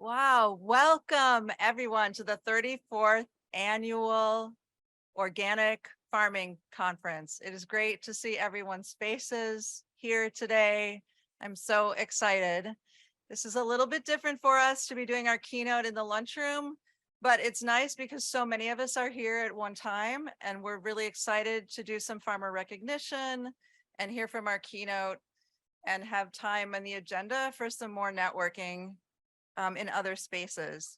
Wow, welcome everyone to the 34th annual Organic Farming Conference. It is great to see everyone's faces here today. I'm so excited. This is a little bit different for us to be doing our keynote in the lunchroom, but it's nice because so many of us are here at one time, and we're really excited to do some farmer recognition and hear from our keynote and have time on the agenda for some more networking in other spaces.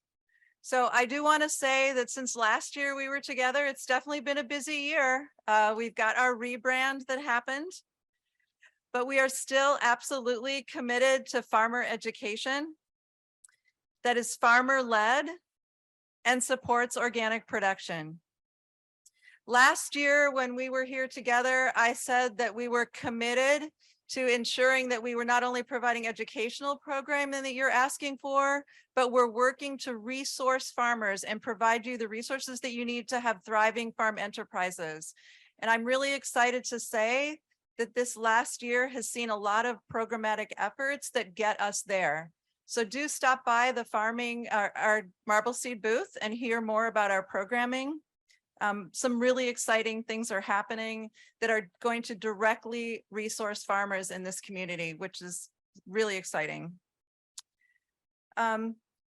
So I do want to say that since last year we were together, it's definitely been a busy year. We've got our rebrand that happened, but we are still absolutely committed to farmer education that is farmer-led and supports organic production. Last year, when we were here together, I said that we were committed to ensuring that we were not only providing educational programming that you're asking for, but we're working to resource farmers and provide you the resources that you need to have thriving farm enterprises. And I'm really excited to say that this last year has seen a lot of programmatic efforts that get us there. So do stop by the our Marble Seed booth and hear more about our programming. Some really exciting things are happening that are going to directly resource farmers in this community, which is really exciting.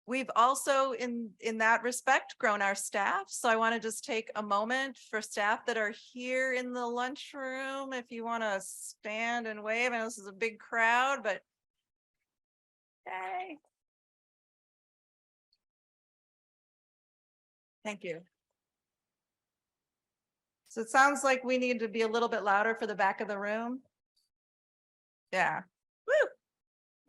We've also, in that respect, grown our staff. So I want to just take a moment for staff that are here in the lunchroom. If you want to stand and wave, I know this is a big crowd, but hey. Thank you. So it sounds like we need to be a little bit louder for the back of the room. Yeah. Woo.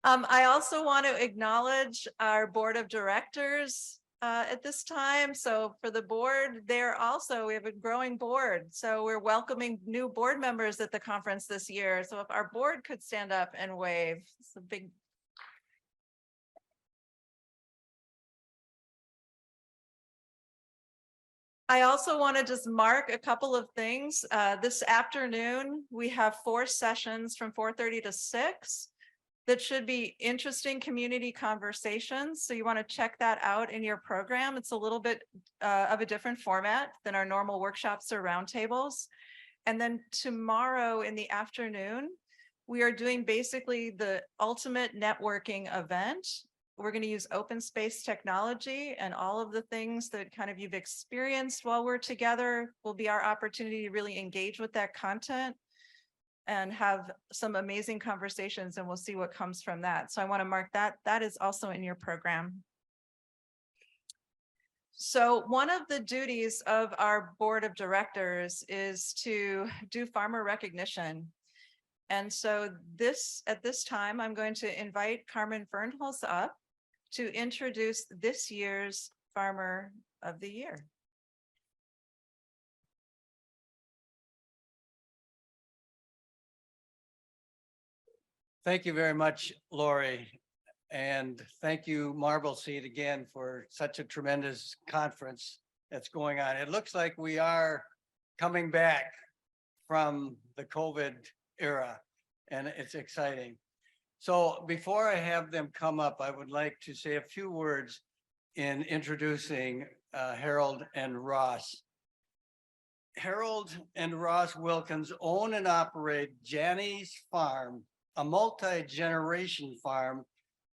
I also want to acknowledge our board of directors at this time. So for the board, we have a growing board. So we're welcoming new board members at the conference this year. So if our board could stand up and wave, it's a big. I also want to just mark a couple of things. This afternoon, we have 4 sessions from 4:30 to 6 that should be interesting community conversations. So you want to check that out in your program. It's a little bit of a different format than our normal workshops or roundtables. And then tomorrow in the afternoon, we are doing basically the ultimate networking event. We're going to use open space technology, and all of the things that kind of you've experienced while we're together will be our opportunity to really engage with that content and have some amazing conversations, and we'll see what comes from that. So I want to mark that. That is also in your program. So one of the duties of our board of directors is to do farmer recognition. And so at this time, I'm going to invite Carmen Fernholz up to introduce this year's Farmer of the Year. Thank you very much, Lori. And thank you, Marble Seed, again, for such a tremendous conference that's going on. It looks like we are coming back from the COVID era, and it's exciting. So before I have them come up, I would like to say a few words in introducing Harold and Ross. Harold and Ross Wilkins own and operate Janney's Farm, a multi-generation farm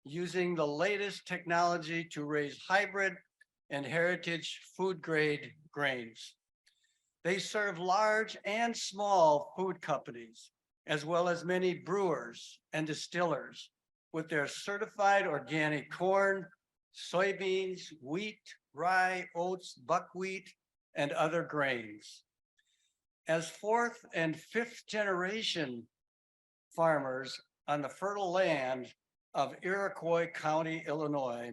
using the latest technology to raise hybrid and heritage food grade grains. They serve large and small food companies, as well as many brewers and distillers with their certified organic corn, soybeans, wheat, rye, oats, buckwheat, and other grains. As 4th and 5th generation farmers on the fertile land of Iroquois County, Illinois,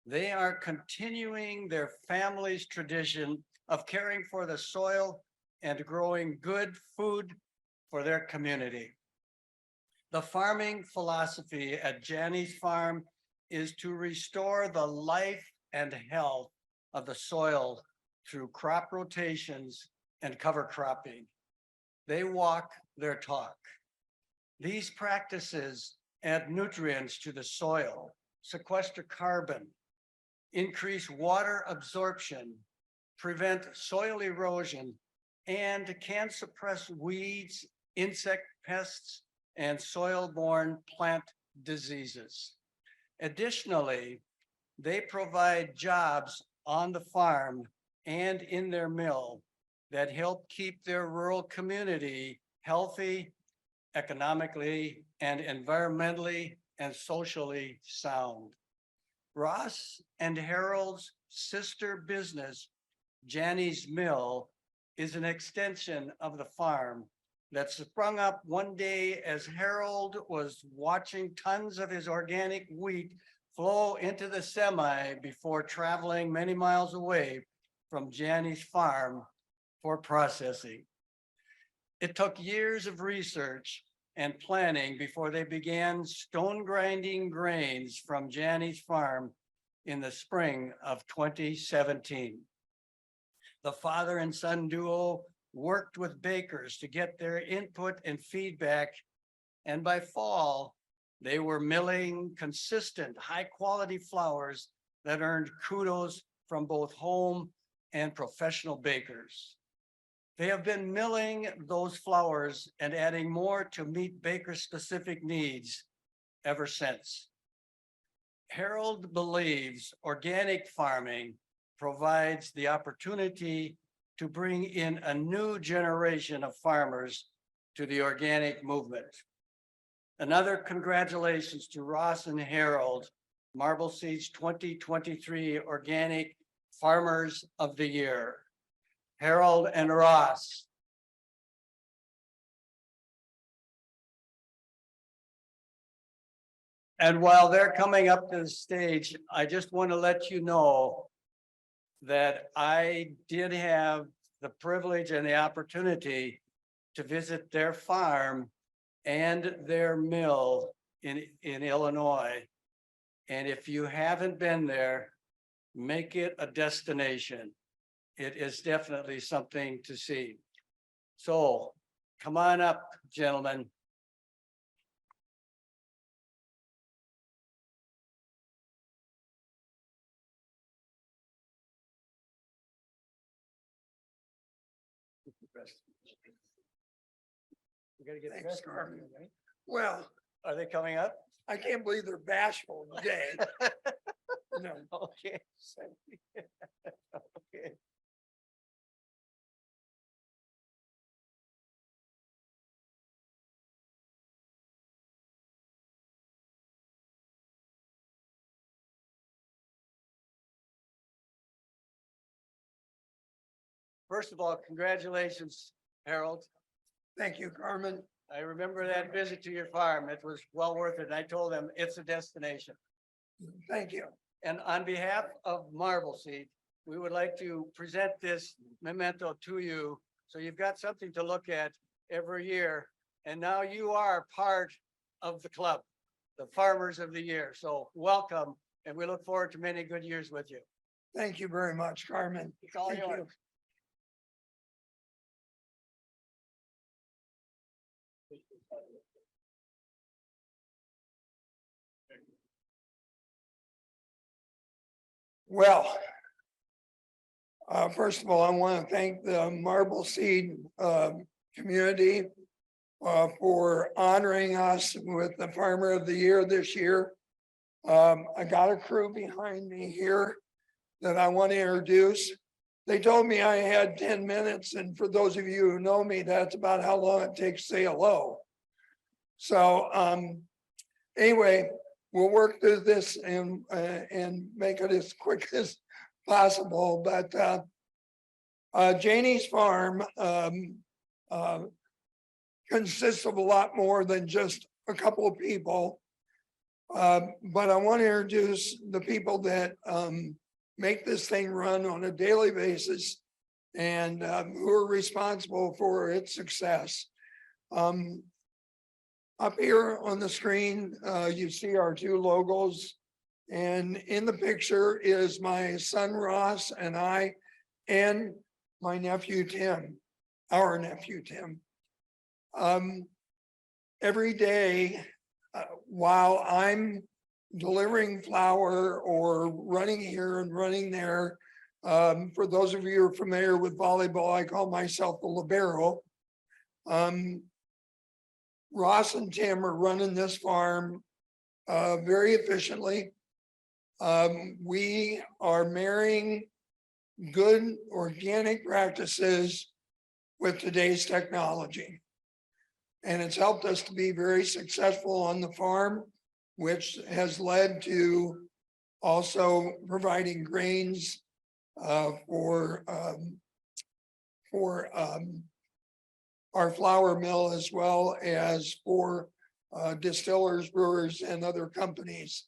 they are continuing their family's tradition of caring for the soil and growing good food for their community. The farming philosophy at Janney's Farm is to restore the life and health of the soil through crop rotations and cover cropping. They walk their talk. These practices add nutrients to the soil sequester carbon, increase water absorption, prevent soil erosion, and can suppress weeds, insect pests, and soil-borne plant diseases. Additionally, they provide jobs on the farm and in their mill that help keep their rural community healthy, economically and environmentally and socially sound. Ross and Harold's sister business, Janny's Mill, is an extension of the farm that sprung up one day as Harold was watching tons of his organic wheat flow into the semi before traveling many miles away from Janny's farm for processing. It took years of research and planning before they began stone grinding grains from Janny's farm in the spring of 2017. The father and son duo worked with bakers to get their input and feedback, and by fall, they were milling consistent, high-quality flours that earned kudos from both home and professional bakers. They have been milling those flours and adding more to meet baker-specific needs ever since. Harold believes organic farming provides the opportunity to bring in a new generation of farmers to the organic movement. Another congratulations to Ross and Harold, Marble Seed's 2023 Organic Farmers of the Year. Harold and Ross. And while they're coming up to the stage, I just want to let you know that I did have the privilege and the opportunity to visit their farm and their mill in Illinois. And if you haven't been there, make it a destination. It is definitely something to see. So come on up, gentlemen. We gotta get Thanks, dressed, Carmen. right? Well, Are they coming up? I can't believe they're bashful today. No, Okay. Okay. First of all, congratulations, Harold. thank you, Carmen. I remember that visit to your farm. It was well worth it. And I told them it's a destination. Thank you. And on behalf of Marble Seed, we would like to present this memento to you. So you've got something to look at every year. And now you are part of the club, the Farmers of the Year. So welcome. And we look forward to many good years with you. Thank you very much, Carmen. It's all Thank yours. you. Well, first of all, I want to thank the Marble Seed community for honoring us with the Farmer of the Year this year. I got a crew behind me here that I want to introduce. They told me I had 10 minutes, and for those of you who know me, that's about how long it takes to say hello. So anyway, we'll work through this and make it as quick as possible. But Janie's farm consists of a lot more than just a couple of people. But I want to introduce the people that make this thing run on a daily basis and who are responsible for its success. Up here on the screen, you see our two logos, and in the picture is my son Ross and I, and my nephew Tim, our nephew Tim. Every day while I'm delivering flour or running here and running there. For those of you who are familiar with volleyball, I call myself the libero. Ross and Tim are running this farm very efficiently. We are marrying good organic practices with today's technology. And it's helped us to be very successful on the farm, which has led to also providing grains for our flour mill, as well as for distillers, brewers, and other companies.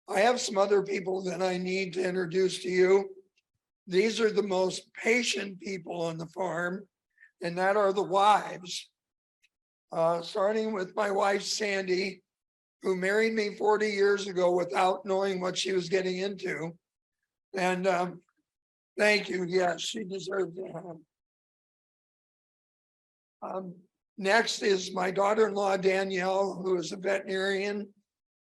I have some other people that I need to introduce to you. These are the most patient people on the farm, and that are the wives. Starting with my wife, Sandy, who married me 40 years ago without knowing what she was getting into. And thank you. Yes, she deserves it. Next is my daughter-in-law, Danielle, who is a veterinarian,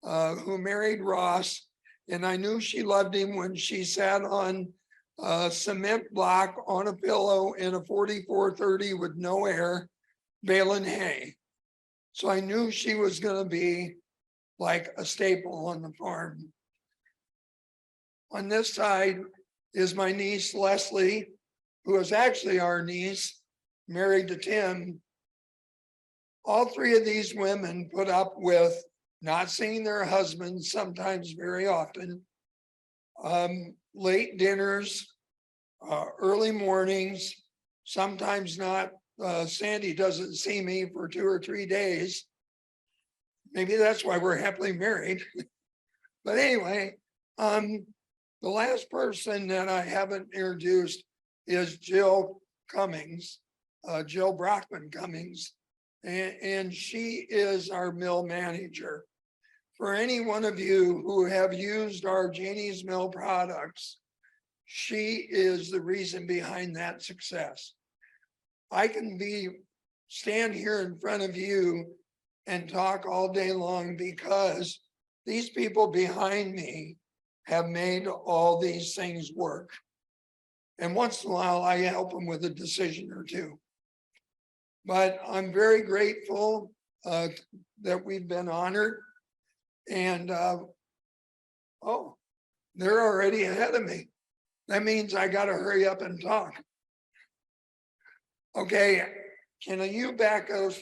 who married Ross. And I knew she loved him when she sat on a cement block on a pillow in a 4430 with no air, baling hay. So I knew she was going to be like a staple on the farm. On this side is my niece, Leslie, who is actually our niece, married to Tim. All three of these women put up with not seeing their husbands, sometimes very often, late dinners, early mornings, sometimes not. Sandy doesn't see me for 2 or 3 days. Maybe that's why we're happily married. But anyway, the last person that I haven't introduced is Jill Cummings, Jill Brockman Cummings, and she is our mill manager. For any one of you who have used our Janie's Mill products, she is the reason behind that success. I can stand here in front of you and talk all day long because these people behind me have made all these things work. And once in a while, I help them with a decision or two. But I'm very grateful that we've been honored. And oh, they're already ahead of me. That means I got to hurry up and talk. Okay, can you back us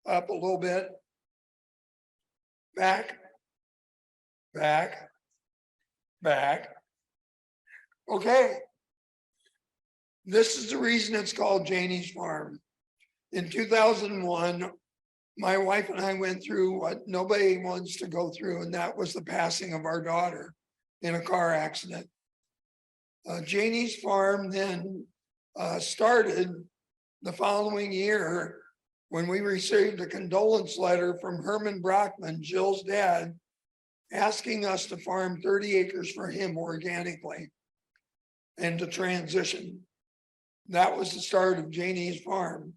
up a little bit? Back. Okay. This is the reason it's called Janie's Farm. In 2001, my wife and I went through what nobody wants to go through, and that was the passing of our daughter in a car accident. Janie's Farm then started the following year when we received a condolence letter from Herman Brockman, Jill's dad, asking us to farm 30 acres for him organically and to transition. That was the start of Janie's Farm.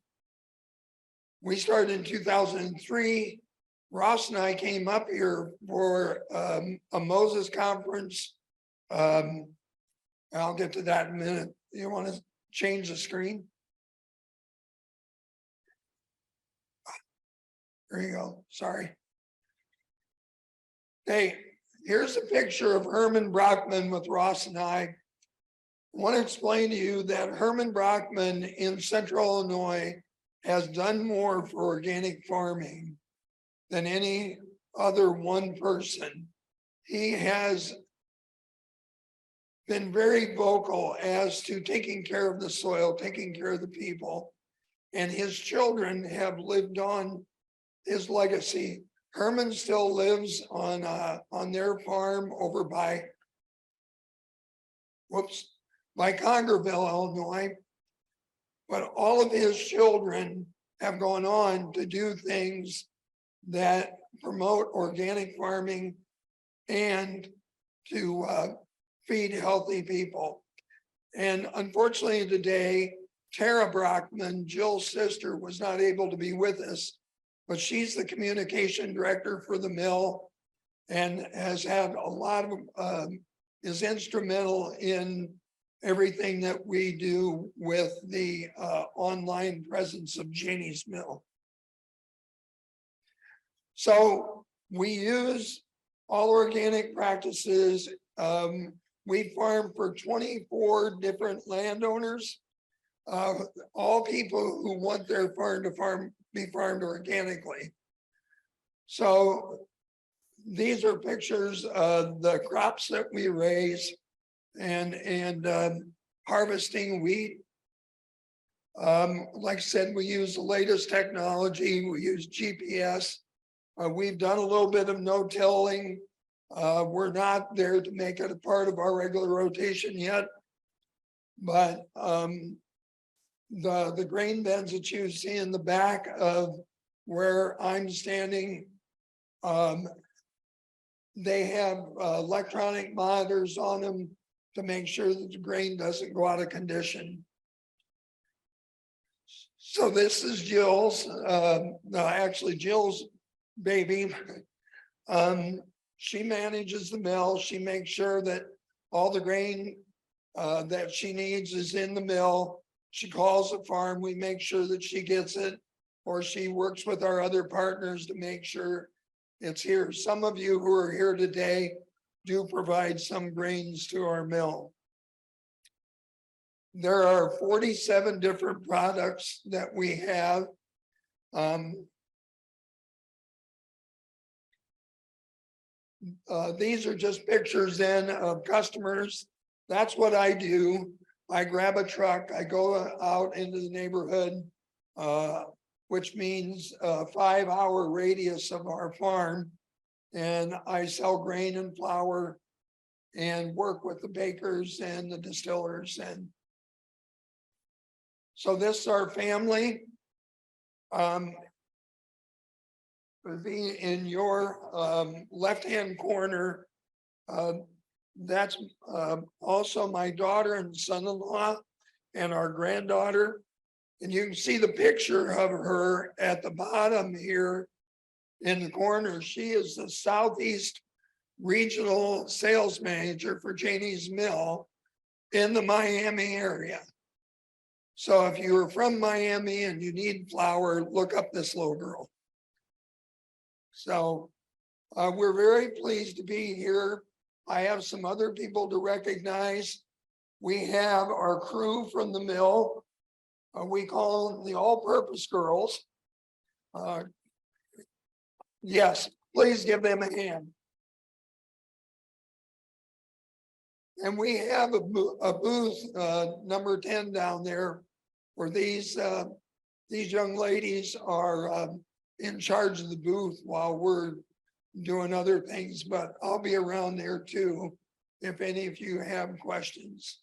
We started in 2003. Ross and I came up here for a Moses conference. I'll get to that in a minute. You want to change the screen? There you go. Sorry. Hey, here's a picture of Herman Brockman with Ross and I want to explain to you that Herman Brockman in Central Illinois has done more for organic farming than any other one person. He has been very vocal as to taking care of the soil, taking care of the people, and his children have lived on his legacy. Herman still lives on their farm over by Congerville, Illinois. But all of his children have gone on to do things that promote organic farming and to feed healthy people. And unfortunately today, Tara Brockman, Jill's sister, was not able to be with us, but she's the communication director for the mill. and has had a lot of, is instrumental in everything that we do with the online presence of Janie's Mill. So we use all organic practices. We farm for 24 different landowners, all people who want their farm to be farmed organically. So these are pictures of the crops that we raise and harvesting wheat. Like I said, we use the latest technology. We use GPS. We've done a little bit of no-tilling. We're not there to make it a part of our regular rotation yet. But the grain beds that you see in the back of where I'm standing, they have electronic monitors on them to make sure that the grain doesn't go out of condition. So this is Jill's, no, actually Jill's baby. She manages the mill. She makes sure that all the grain that she needs is in the mill. She calls the farm. We make sure that she gets it, or she works with our other partners to make sure it's here. Some of you who are here today do provide some grains to our mill. There are 47 different products that we have. These are just pictures then of customers. That's what I do. I grab a truck, I go out into the neighborhood, which means a 5-hour radius of our farm. And I sell grain and flour and work with the bakers and the distillers. And so this is our family. In your left-hand corner, that's also my daughter and son-in-law and our granddaughter. And you can see the picture of her at the bottom here in the corner. She is the Southeast Regional Sales Manager for Janie's Mill in the Miami area. So if you're from Miami and you need flour, look up this little girl. So we're very pleased to be here. I have some other people to recognize. We have our crew from the mill. We call them the all-purpose girls. Yes, please give them a hand. And we have a booth, number 10 down there, where these young ladies are in charge of the booth while we're doing other things, but I'll be around there too if any of you have questions.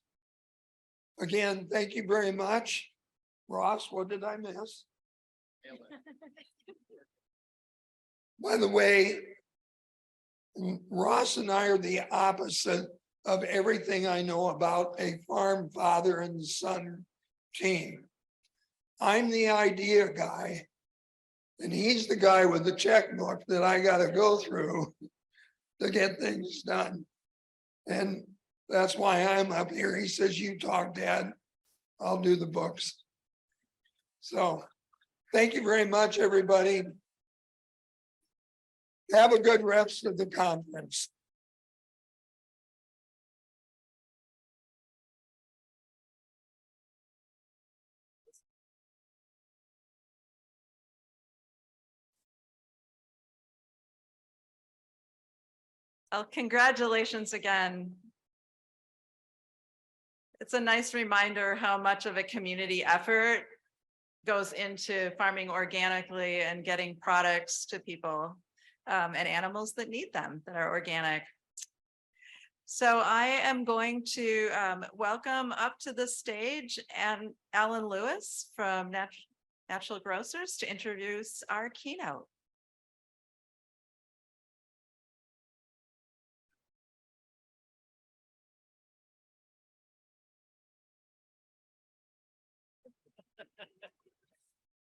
Again, thank you very much. Ross, what did I miss? By the way, Ross and I are the opposite of everything I know about a farm father and son team. I'm the idea guy, and he's the guy with the checkbook that I got to go through to get things done. And that's why I'm up here. He says, "You talk, Dad. I'll do the books." So thank you very much, everybody. Have a good rest of the conference. Oh, congratulations again. It's a nice reminder how much of a community effort goes into farming organically and getting products to people and animals that need them, that are organic. So I am going to welcome up to the stage and Alan Lewis from Natural Grocers to introduce our keynote.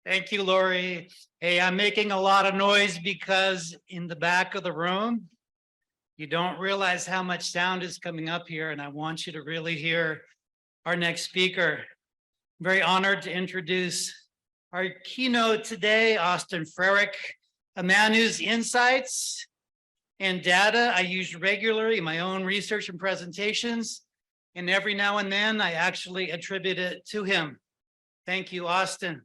Thank you, Lori. Hey, I'm making a lot of noise because in the back of the room, You don't realize how much sound is coming up here, and I want you to really hear our next speaker. I'm very honored to introduce our keynote today, Austin Frerick, a man whose insights and data I use regularly in my own research and presentations, and every now and then I actually attribute it to him. Thank you, Austin.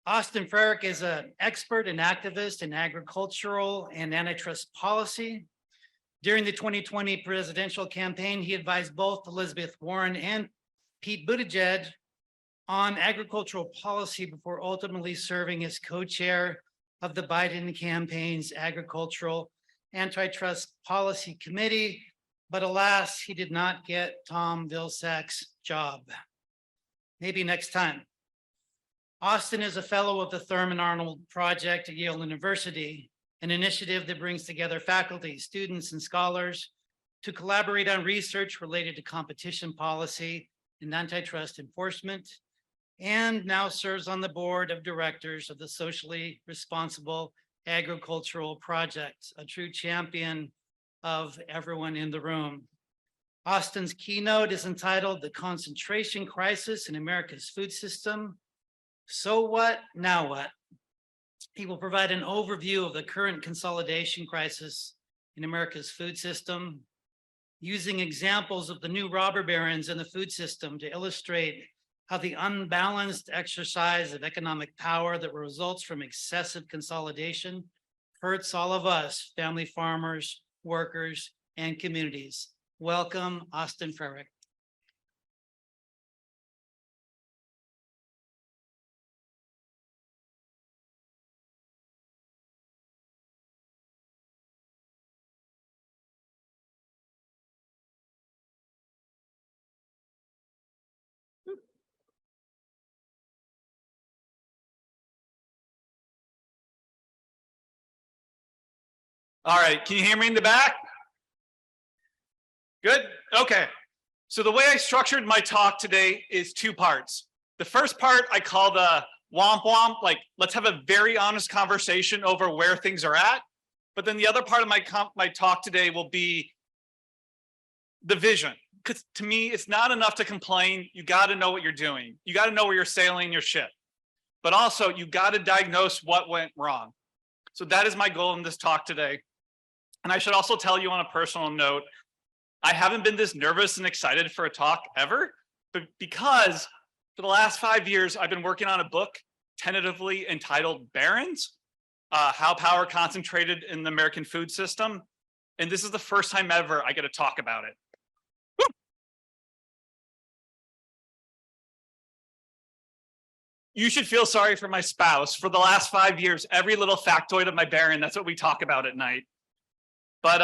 Austin Frerick is an expert and activist in agricultural and antitrust policy. During the 2020 presidential campaign, he advised both Elizabeth Warren and Pete Buttigieg on agricultural policy before ultimately serving as co-chair of the Biden campaign's Agricultural Antitrust Policy Committee. But alas, he did not get Tom Vilsack's job. Maybe next time. Austin is a fellow of the Thurman Arnold Project at Yale University, an initiative that brings together faculty, students, and scholars to collaborate on research related to competition policy and antitrust enforcement, and now serves on the board of directors of the Socially Responsible Agricultural Project, a true champion of everyone in the room. Austin's keynote is entitled "The Concentration Crisis in America's Food System. So what, now what?" He will provide an overview of the current consolidation crisis in America's food system, using examples of the new robber barons in the food system to illustrate how the unbalanced exercise of economic power that results from excessive consolidation hurts all of us, family farmers, workers, and communities. Welcome, Austin Frerick. All right, can you hear me in the back? Good, okay. So the way I structured my talk today is two parts. The first part I call the womp womp, like let's have a very honest conversation over where things are at. But then the other part of my talk today will be the vision. Because to me, it's not enough to complain. You got to know what you're doing. You got to know where you're sailing your ship. But also you got to diagnose what went wrong. So that is my goal in this talk today. And I should also tell you on a personal note, I haven't been this nervous and excited for a talk ever, but because for the last 5 years, I've been working on a book tentatively entitled Barons, How Power Concentrated in the American Food System. And this is the first time ever I get to talk about it. Woo! You should feel sorry for my spouse. For the last 5 years, every little factoid of my Baron, that's what we talk about at night. But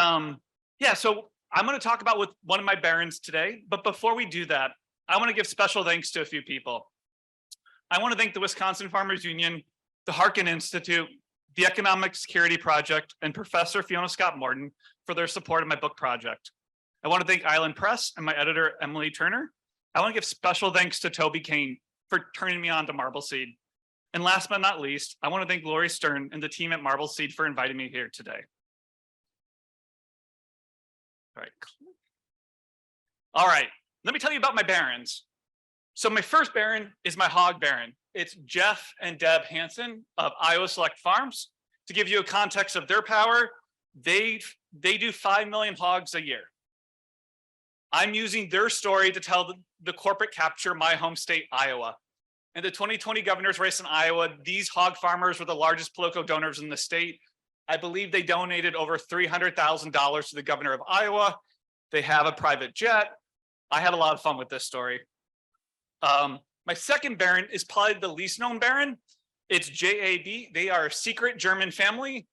yeah, so I'm going to talk about with one of my Barons today. But before we do that, I want to give special thanks to a few people. I want to thank the Wisconsin Farmers Union, the Harkin Institute, the Economic Security Project, and Professor Fiona Scott Morton for their support of my book project. I want to thank Island Press and my editor, Emily Turner. I want to give special thanks to Toby Kane for turning me on to Marble Seed. And last but not least, I want to thank Lori Stern and the team at Marble Seed for inviting me here today. All right, let me tell you about my Barons. So my first Baron is my hog Baron. It's Jeff and Deb Hansen of Iowa Select Farms. To give you a context of their power, they do 5 million hogs a year. I'm using their story to tell the corporate capture my home state, Iowa. In the 2020 governor's race in Iowa, these hog farmers were the largest political donors in the state. I believe they donated over $300,000 to the governor of Iowa. They have a private jet. I had a lot of fun with this story. My second Baron is probably the least known Baron. It's JAB. They are a secret German family.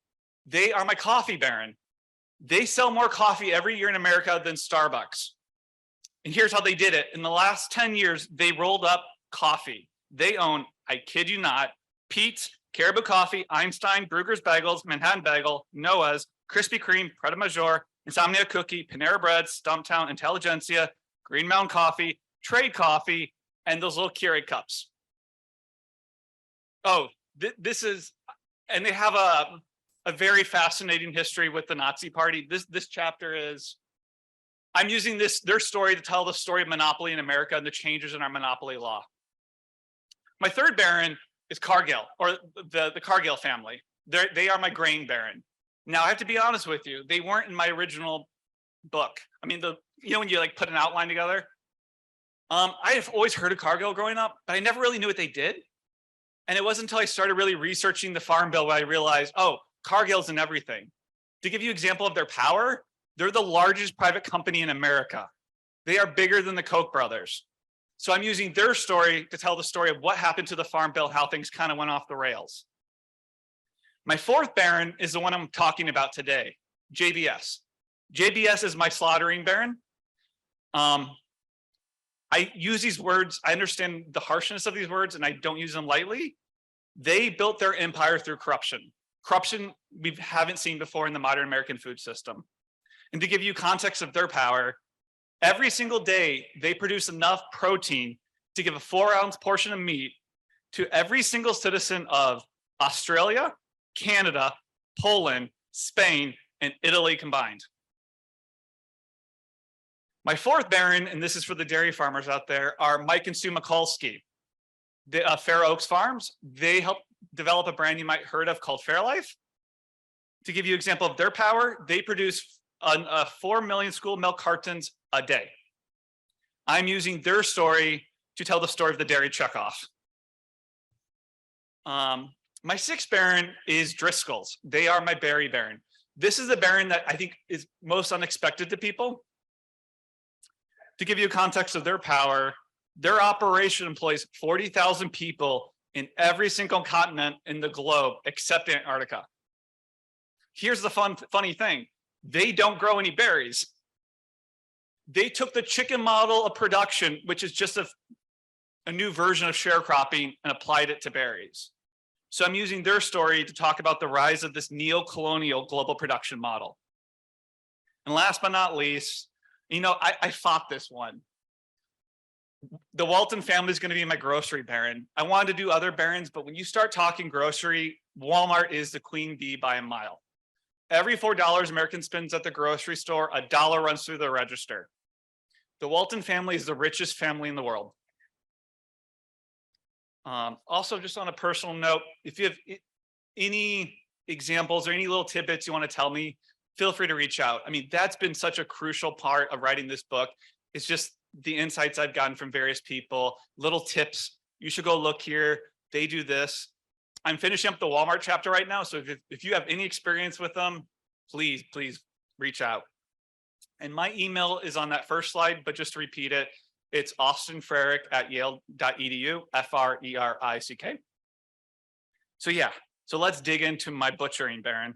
They are my coffee Baron. They sell more coffee every year in America than Starbucks. And here's how they did it. In the last 10 years, they rolled up coffee. They own, I kid you not, Pete's, Caribou Coffee, Einstein, Bruegger's Bagels, Manhattan Bagel, Noah's, Krispy Kreme, Pret a Manger, Insomnia Cookie, Panera Bread, Stumptown, Intelligentsia, Green Mountain Coffee, Trade Coffee, and those little Keurig cups. Oh, this is, and they have a very fascinating history with the Nazi Party. This chapter is, I'm using their story to tell the story of monopoly in America and the changes in our monopoly law. My third baron is Cargill, or the Cargill family. They are my grain baron. Now I have to be honest with you, they weren't in my original book. I mean, when you like put an outline together. I have always heard of Cargill growing up, but I never really knew what they did. And it wasn't until I started really researching the Farm Bill where I realized, oh, Cargill's in everything. To give you an example of their power, they're the largest private company in America. They are bigger than the Koch brothers. So I'm using their story to tell the story of what happened to the Farm Bill, how things kind of went off the rails. My fourth baron is the one I'm talking about today, JBS. JBS is my slaughtering baron. I use these words, I understand the harshness of these words and I don't use them lightly. They built their empire through corruption. Corruption we haven't seen before in the modern American food system. And to give you context of their power, every single day they produce enough protein to give a 4-ounce portion of meat to every single citizen of Australia, Canada, Poland, Spain, and Italy combined. My fourth baron, and this is for the dairy farmers out there, are Mike and Sue Mikulski. The Fair Oaks Farms, they helped develop a brand you might have heard of called Fairlife. To give you an example of their power, they produce 4 million school milk cartons a day. I'm using their story to tell the story of the dairy checkoff. My sixth baron is Driscoll's. They are my berry baron. This is the baron that I think is most unexpected to people. To give you a context of their power, their operation employs 40,000 people in every single continent in the globe except Antarctica. Here's the funny thing. They don't grow any berries. They took the chicken model of production, which is just a new version of sharecropping, and applied it to berries. So I'm using their story to talk about the rise of this neo-colonial global production model. And last but not least, I fought this one. The Walton family is going to be my grocery baron. I wanted to do other barons, but when you start talking grocery, Walmart is the queen bee by a mile. Every $4 American spends at the grocery store, $1 runs through the register. The Walton family is the richest family in the world. Also, just on a personal note, if you have any examples or any little tidbits you want to tell me, feel free to reach out. I mean, that's been such a crucial part of writing this book. It's just the insights I've gotten from various people, little tips. You should go look here. They do this. I'm finishing up the Walmart chapter right now. So if you have any experience with them, please reach out. And my email is on that first slide, but just to repeat it, it's austinfrerick@yale.edu, F-R-E-R-I-C-K. So yeah, so let's dig into my butchering baron.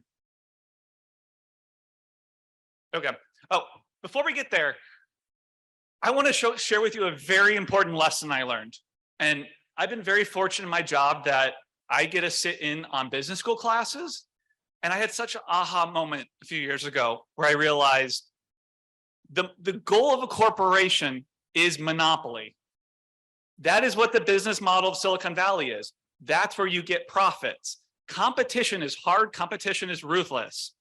Okay. Oh, before we get there, I want to share with you a very important lesson I learned. And I've been very fortunate in my job that I get to sit in on business school classes. And I had such an aha moment a few years ago where I realized the goal of a corporation is monopoly. That is what the business model of Silicon Valley is. That's where you get profits. Competition is hard. Competition is ruthless.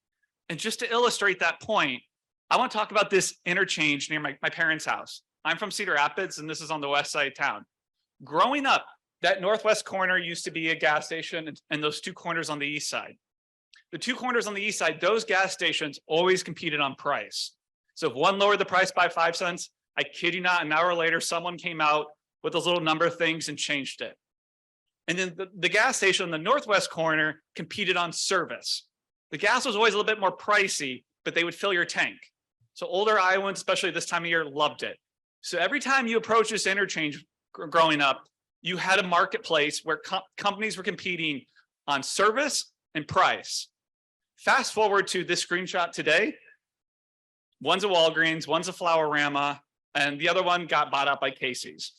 And just to illustrate that point, I want to talk about this interchange near my parents' house. I'm from Cedar Rapids, and this is on the west side of town. Growing up, that northwest corner used to be a gas station, and those two corners on the east side. The two corners on the east side, those gas stations always competed on price. So if one lowered the price by 5 cents, I kid you not, an hour later, someone came out with those little number things and changed it. And then the gas station on the northwest corner competed on service. The gas was always a little bit more pricey, but they would fill your tank. So older Iowans, especially this time of year, loved it. So every time you approach this interchange growing up, you had a marketplace where companies were competing on service and price. Fast forward to this screenshot today. One's a Walgreens, one's a Flowerama, and the other one got bought out by Casey's.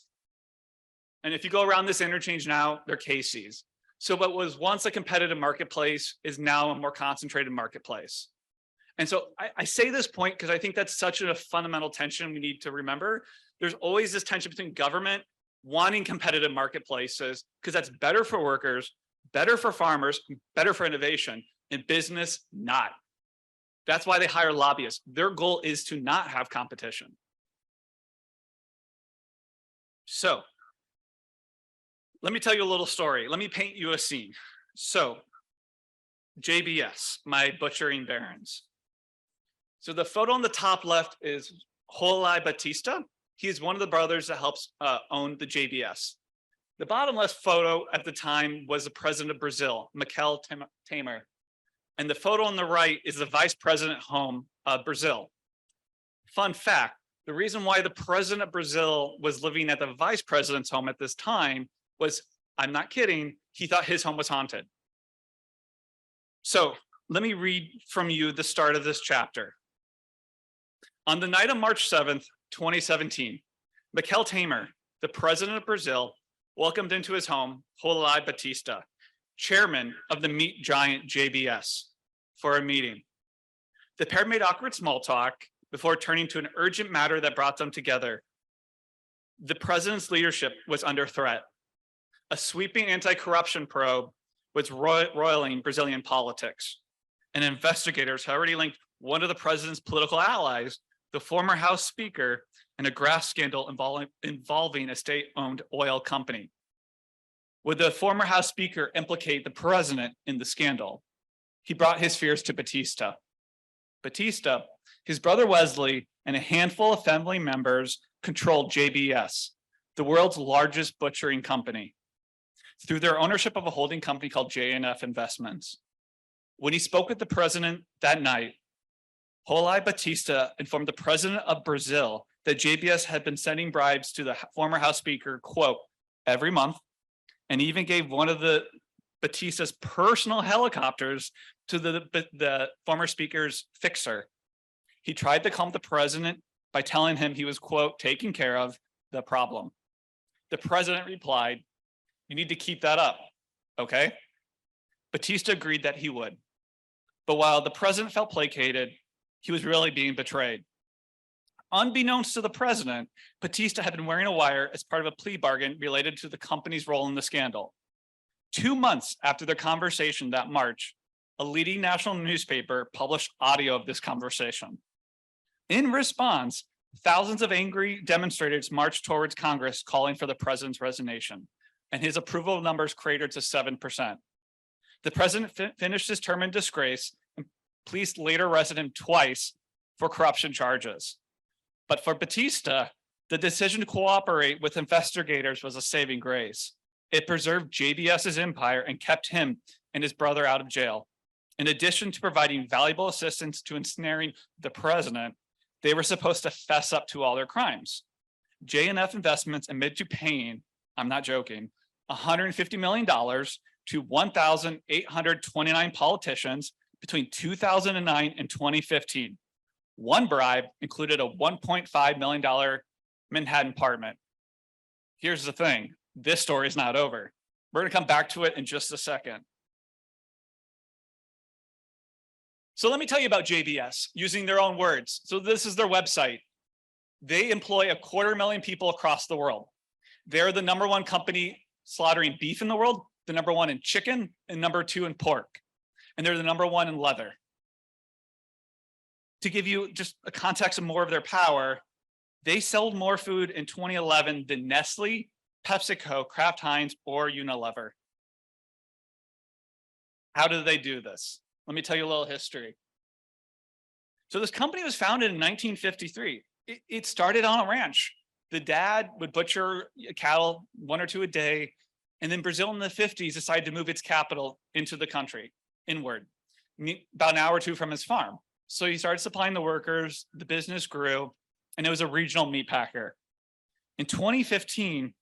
And if you go around this interchange now, they're Casey's. So what was once a competitive marketplace is now a more concentrated marketplace. And so I say this point because I think that's such a fundamental tension we need to remember. There's always this tension between government wanting competitive marketplaces because that's better for workers, better for farmers, better for innovation. In business, not. That's why they hire lobbyists. Their goal is to not have competition. So let me tell you a little story. Let me paint you a scene. So JBS, my butchering barons. So the photo on the top left is Jolai Batista. He's one of the brothers that helps own the JBS. The bottom left photo at the time was the president of Brazil, Michel Temer. And the photo on the right is the vice president home of Brazil. Fun fact, the reason why the president of Brazil was living at the vice president's home at this time was, I'm not kidding, he thought his home was haunted. So let me read from you the start of this chapter. On the night of March 7th, 2017, Michel Temer, the president of Brazil, welcomed into his home Jolai Batista, chairman of the meat giant JBS, for a meeting. The pair made awkward small talk before turning to an urgent matter that brought them together. The president's leadership was under threat. A sweeping anti-corruption probe was roiling Brazilian politics, and investigators had already linked one of the president's political allies, the former House Speaker, in a graft scandal involving a state-owned oil company. Would the former House Speaker implicate the president in the scandal? He brought his fears to Batista. Batista, his brother Wesley, and a handful of family members controlled JBS, the world's largest butchering company, through their ownership of a holding company called J&F Investments. When he spoke with the president that night, Jolai Batista informed the president of Brazil that JBS had been sending bribes to the former House Speaker, quote, every month, and even gave one of the Batista's personal helicopters to the former Speaker's fixer. He tried to calm the president by telling him he was, quote, taking care of the problem. The president replied, you need to keep that up, okay? Batista agreed that he would. But while the president felt placated, he was really being betrayed. Unbeknownst to the president, Batista had been wearing a wire as part of a plea bargain related to the company's role in the scandal. 2 months after their conversation that March, a leading national newspaper published audio of this conversation. In response, thousands of angry demonstrators marched towards Congress calling for the president's resignation, and his approval numbers cratered to 7%. The president finished his term in disgrace, and police later arrested him twice for corruption charges. But for Batista, the decision to cooperate with investigators was a saving grace. It preserved JBS's empire and kept him and his brother out of jail. In addition to providing valuable assistance to ensnaring the president, they were supposed to fess up to all their crimes. J&F Investments admitted to paying, I'm not joking, $150 million to 1,829 politicians between 2009 and 2015. One bribe included a $1.5 million Manhattan apartment. Here's the thing, this story is not over. We're gonna come back to it in just a second. So let me tell you about JBS using their own words. So this is their website. They employ 250,000 people across the world. They're the #1 company slaughtering beef in the world, the #1 in chicken, and #2 in pork. And they're the #1 in leather. To give you just a context of more of their power, they sold more food in 2011 than Nestle, PepsiCo, Kraft Heinz, or Unilever. How did they do this? Let me tell you a little history. So this company was founded in 1953. It started on a ranch. The dad would butcher cattle 1 or 2 a day. And then Brazil in the 50s decided to move its capital into the country, inward, about an hour or 2 from his farm. So he started supplying the workers, the business grew, and it was a regional meat packer. In 2015,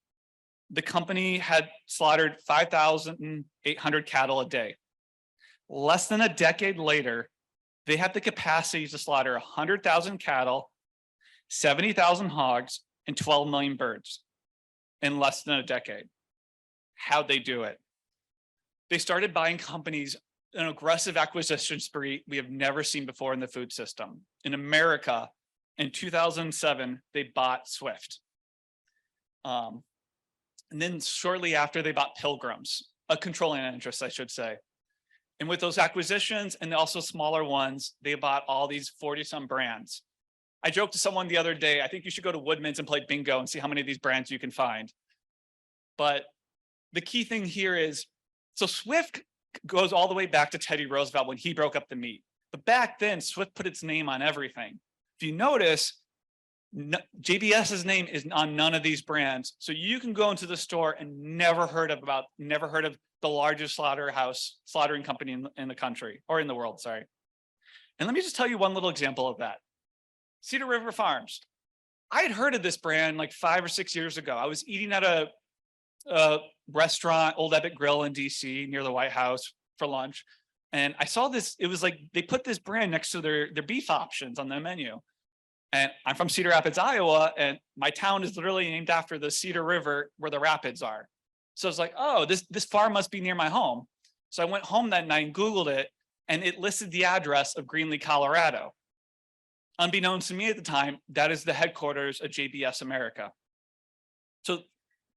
the company had slaughtered 5,800 cattle a day. Less than a decade later, they had the capacity to slaughter 100,000 cattle, 70,000 hogs, and 12 million birds in less than a decade. How'd they do it? They started buying companies, an aggressive acquisition spree we have never seen before in the food system. In America, in 2007, they bought Swift. And then shortly after, they bought Pilgrims, a controlling interest, I should say. And with those acquisitions and also smaller ones, they bought all these 40-some brands. I joked to someone the other day, I think you should go to Woodman's and play bingo and see how many of these brands you can find. But the key thing here is, so Swift goes all the way back to Teddy Roosevelt when he broke up the meat. But back then, Swift put its name on everything. If you notice, JBS's name is on none of these brands. So you can go into the store and never heard of the largest slaughtering company in the country, or in the world, sorry. And let me just tell you one little example of that. Cedar River Farms. I had heard of this brand like 5 or 6 years ago. I was eating at a restaurant, Old Ebbitt Grill in DC near the White House for lunch. And I saw this, it was like they put this brand next to their beef options on the menu. And I'm from Cedar Rapids, Iowa, and my town is literally named after the Cedar River where the rapids are. So I was like, oh, this farm must be near my home. So I went home that night and Googled it, and it listed the address of Greenlee, Colorado. Unbeknownst to me at the time, that is the headquarters of JBS America. So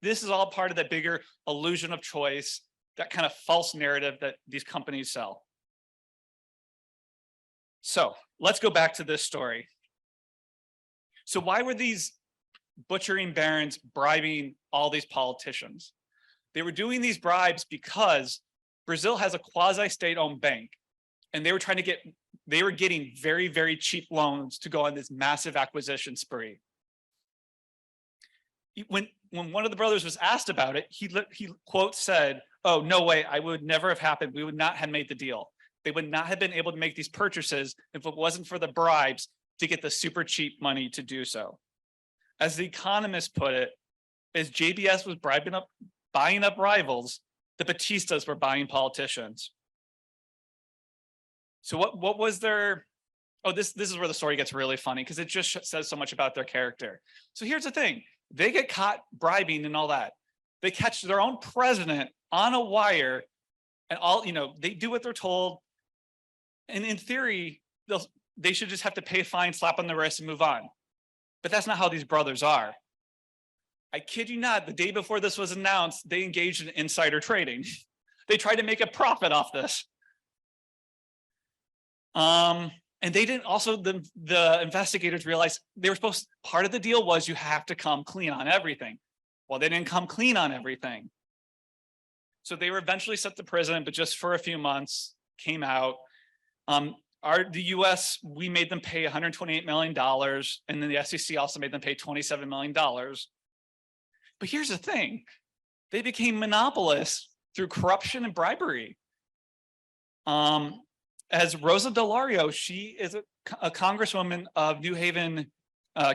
this is all part of that bigger illusion of choice, that kind of false narrative that these companies sell. So let's go back to this story. So why were these butchering barons bribing all these politicians? They were doing these bribes because Brazil has a quasi-state-owned bank, and they were getting very, very cheap loans to go on this massive acquisition spree. When one of the brothers was asked about it, he quote said, "Oh, no way, I would never have happened. We would not have made the deal. They would not have been able to make these purchases if it wasn't for the bribes to get the super cheap money to do so." As The Economist put it, as JBS was buying up rivals, the Batistas were buying politicians. So what was their, oh, this is where the story gets really funny because it just says so much about their character. So here's the thing, they get caught bribing and all that. They catch their own president on a wire and they do what they're told. And in theory, they should just have to pay a fine, slap on the wrist and move on. But that's not how these brothers are. I kid you not, the day before this was announced, they engaged in insider trading. They tried to make a profit off this. And they didn't also, the investigators realized they were part of the deal was you have to come clean on everything. Well, they didn't come clean on everything. So they were eventually sent to prison, but just for a few months, came out. The US, we made them pay $128 million, and then the SEC also made them pay $27 million. But here's the thing, they became monopolists through corruption and bribery. As Rosa DeLario, she is a congresswoman of New Haven,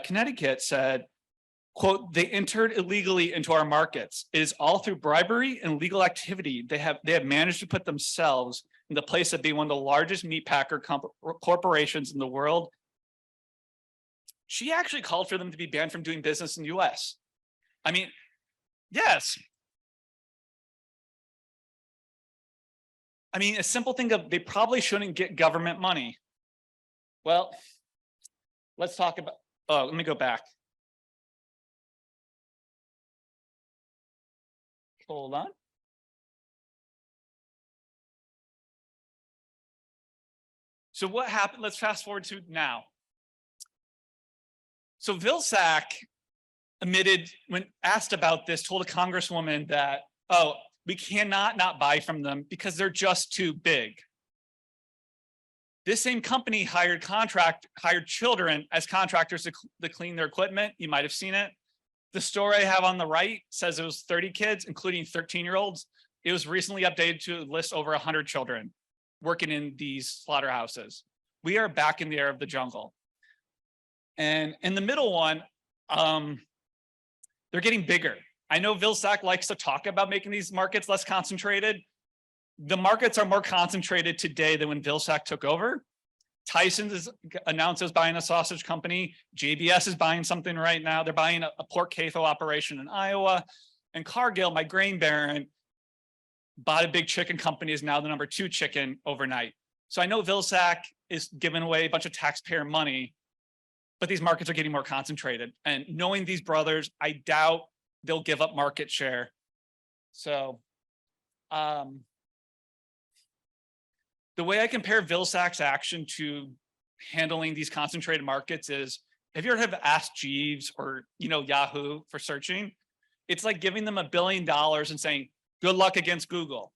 Connecticut, said, quote, "They entered illegally into our markets. It is all through bribery and legal activity. They have managed to put themselves in the place of being one of the largest meat packer corporations in the world." She actually called for them to be banned from doing business in the US. I mean, yes. I mean, a simple thing of they probably shouldn't get government money. Well, let's talk about, let me go back. Hold on. So what happened? Let's fast forward to now. So Vilsack admitted, when asked about this, told a congresswoman that, oh, we cannot not buy from them because they're just too big. This same company hired children as contractors to clean their equipment. You might have seen it. The story I have on the right says it was 30 kids, including 13-year-olds. It was recently updated to list over 100 children working in these slaughterhouses. We are back in the era of the jungle. And in the middle one, they're getting bigger. I know Vilsack likes to talk about making these markets less concentrated. The markets are more concentrated today than when Vilsack took over. Tyson has announced it's buying a sausage company. JBS is buying something right now. They're buying a pork CAFO operation in Iowa. And Cargill, my grain baron, bought a big chicken company, is now the #2 chicken overnight. So I know Vilsack is giving away a bunch of taxpayer money, but these markets are getting more concentrated. And knowing these brothers, I doubt they'll give up market share. So The way I compare Vilsack's action to handling these concentrated markets is, have you ever have Ask Jeeves or Yahoo for searching? It's like giving them $1 billion and saying, good luck against Google.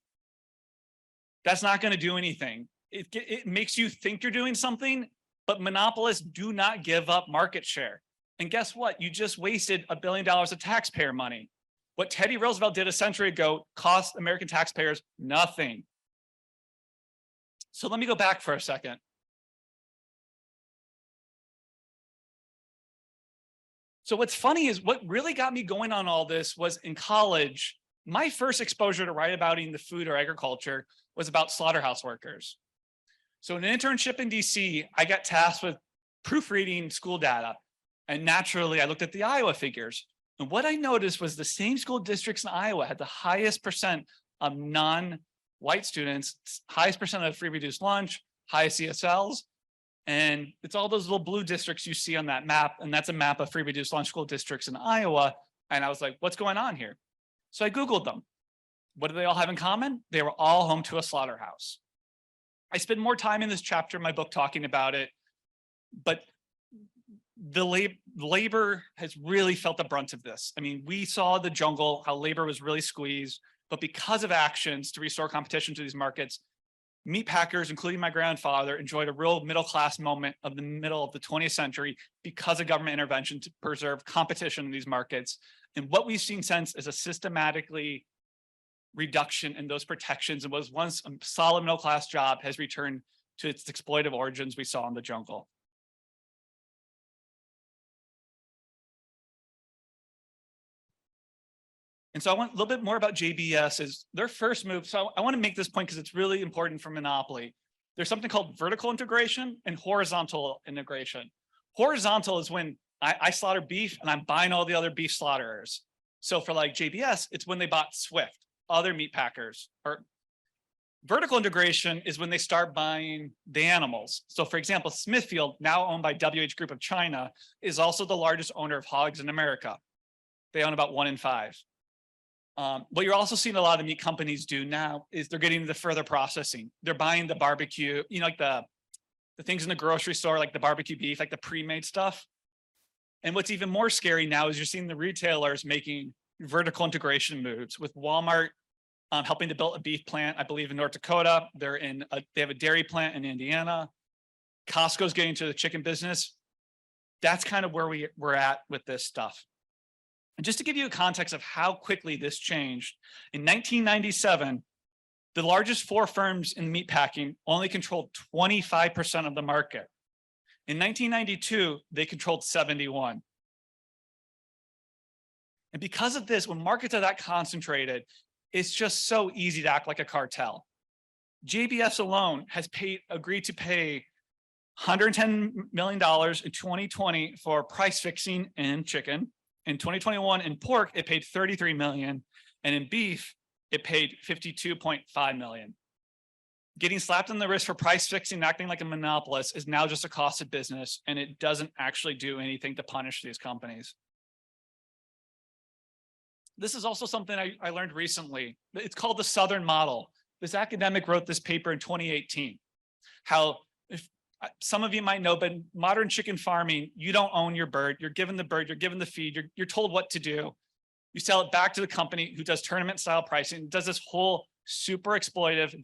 That's not going to do anything. It makes you think you're doing something, but monopolists do not give up market share. And guess what? You just wasted $1 billion of taxpayer money. What Teddy Roosevelt did a century ago cost American taxpayers nothing. So let me go back for a second. So what's funny is what really got me going on all this was in college, my first exposure to write about the food or agriculture was about slaughterhouse workers. So in an internship in DC, I got tasked with proofreading school data. And naturally, I looked at the Iowa figures. And what I noticed was the same school districts in Iowa had the highest percent of non-white students, highest percent of free reduced lunch, highest ESLs. And it's all those little blue districts you see on that map. And that's a map of free reduced lunch school districts in Iowa. And I was like, what's going on here? So I Googled them. What do they all have in common? They were all home to a slaughterhouse. I spend more time in this chapter in my book talking about it, but the labor has really felt the brunt of this. I mean, we saw the jungle, how labor was really squeezed, but because of actions to restore competition to these markets, meat packers, including my grandfather, enjoyed a real middle-class moment of the middle of the 20th century because of government intervention to preserve competition in these markets. And what we've seen since is a systematically reduction in those protections, and was once a solid middle-class job has returned to its exploitive origins we saw in the jungle. And so I want a little bit more about JBS is their first move. So I want to make this point because it's really important for monopoly. There's something called vertical integration and horizontal integration. Horizontal is when I slaughter beef and I'm buying all the other beef slaughterers. So for like JBS, it's when they bought Swift, other meat packers. Or vertical integration is when they start buying the animals. So for example, Smithfield, now owned by WH Group of China, is also the largest owner of hogs in America. They own about 1 in 5. What you're also seeing a lot of meat companies do now is they're getting into further processing. They're buying the barbecue, like the things in the grocery store, like the barbecue beef, like the pre-made stuff. And what's even more scary now is you're seeing the retailers making vertical integration moves, with Walmart helping to build a beef plant, I believe in North Dakota. They have a dairy plant in Indiana. Costco's getting into the chicken business. That's kind of where we're at with this stuff. And just to give you a context of how quickly this changed, in 1997, the largest 4 firms in meatpacking only controlled 25% of the market. In 1992, they controlled 71%. And because of this, when markets are that concentrated, it's just so easy to act like a cartel. JBS alone has agreed to pay $110 million in 2020 for price fixing in chicken. In 2021, in pork, it paid $33 million, and in beef, it paid $52.5 million. Getting slapped on the wrist for price fixing and acting like a monopolist is now just a cost of business, and it doesn't actually do anything to punish these companies. This is also something I learned recently. It's called the Southern Model. This academic wrote this paper in 2018, how some of you might know, but in modern chicken farming, you don't own your bird. You're given the bird, you're given the feed, you're told what to do. You sell it back to the company who does tournament style pricing, does this whole super exploitive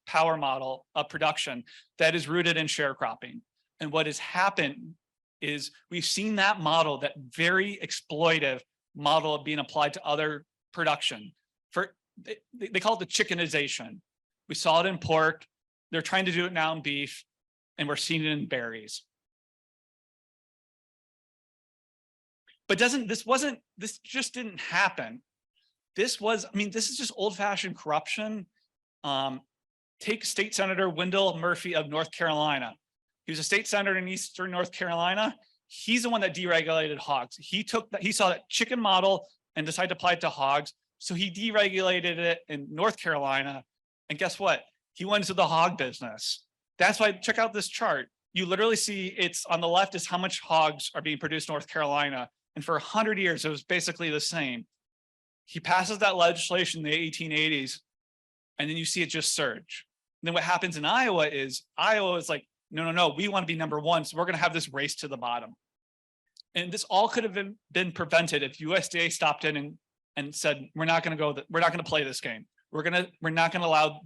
power model of production that is rooted in sharecropping. And what has happened is we've seen that model, that very exploitive model of being applied to other production. They call it the chickenization. We saw it in pork. They're trying to do it now in beef. And we're seeing it in berries. But this just didn't happen. This is just old-fashioned corruption. Take State Senator Wendell Murphy of North Carolina. He was a state senator in Eastern North Carolina. He's the one that deregulated hogs. He saw that chicken model and decided to apply it to hogs. So he deregulated it in North Carolina. And guess what? He went into the hog business. That's why, check out this chart. You literally see it's on the left is how much hogs are being produced in North Carolina. And for 100 years, it was basically the same. He passes that legislation in the 1880s, and then you see it just surge. then what happens in Iowa is like, no, we want to be number one. So we're going to have this race to the bottom. And this all could have been prevented if USDA stopped in and said, we're not going to play this game. We're not going to allow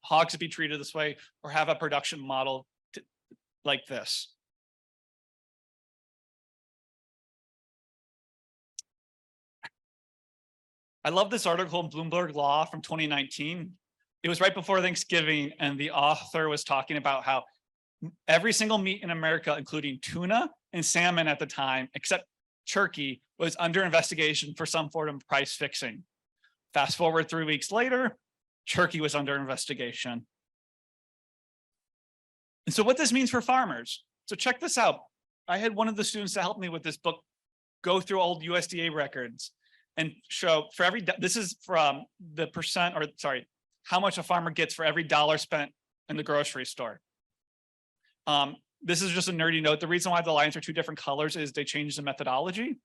hogs to be treated this way or have a production model like this. I love this article in Bloomberg Law from 2019. It was right before Thanksgiving, and the author was talking about how every single meat in America, including tuna and salmon at the time, except turkey, was under investigation for some form of price fixing. Fast forward 3 weeks later, turkey was under investigation. And so what this means for farmers. So check this out. I had one of the students that helped me with this book go through old USDA records and show for every, this is from the percent, or sorry, how much a farmer gets for every dollar spent in the grocery store. This is just a nerdy note. The reason why the lines are two different colors is they changed the methodology.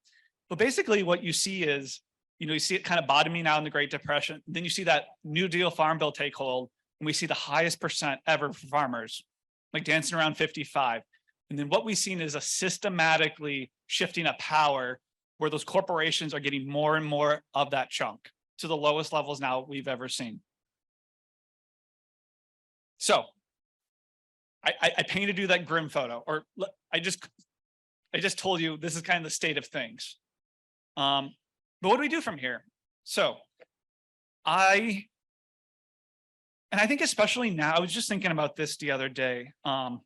But basically what you see is, you see it kind of bottoming out in the Great Depression. Then you see that New Deal Farm Bill take hold, and we see the highest percent ever for farmers, like dancing around 55. And then what we've seen is a systematically shifting of power where those corporations are getting more and more of that chunk to the lowest levels now we've ever seen. So I painted you that grim photo, or I just told you this is kind of the state of things. But what do we do from here? So I think especially now, I was just thinking about this the other day. I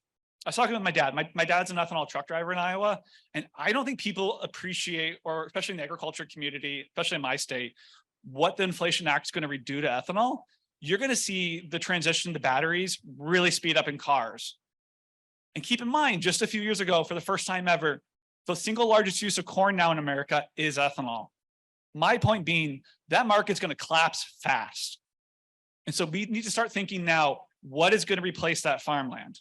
was talking with my dad. My dad's an ethanol truck driver in Iowa, and I don't think people appreciate, or especially in the agriculture community, especially in my state, what the Inflation Act is going to do to ethanol. You're going to see the transition to batteries really speed up in cars. And keep in mind, just a few years ago, for the first time ever, the single largest use of corn now in America is ethanol. My point being, that market's going to collapse fast. And so we need to start thinking now, what is going to replace that farmland?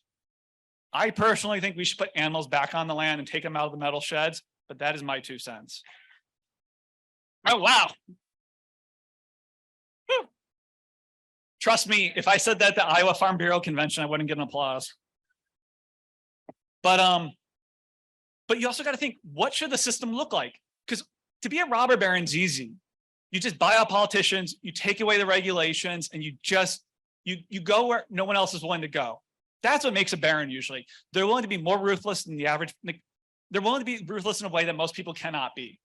I personally think we should put animals back on the land and take them out of the metal sheds, but that is my 2 cents. Oh, wow. Whew. Trust me, if I said that at the Iowa Farm Bureau convention, I wouldn't get an applause. But you also got to think, what should the system look like? Because to be a robber baron is easy. You just buy out politicians, you take away the regulations, and you go where no one else is willing to go. That's what makes a baron usually. They're willing to be more ruthless than the average. They're willing to be ruthless in a way that most people cannot be.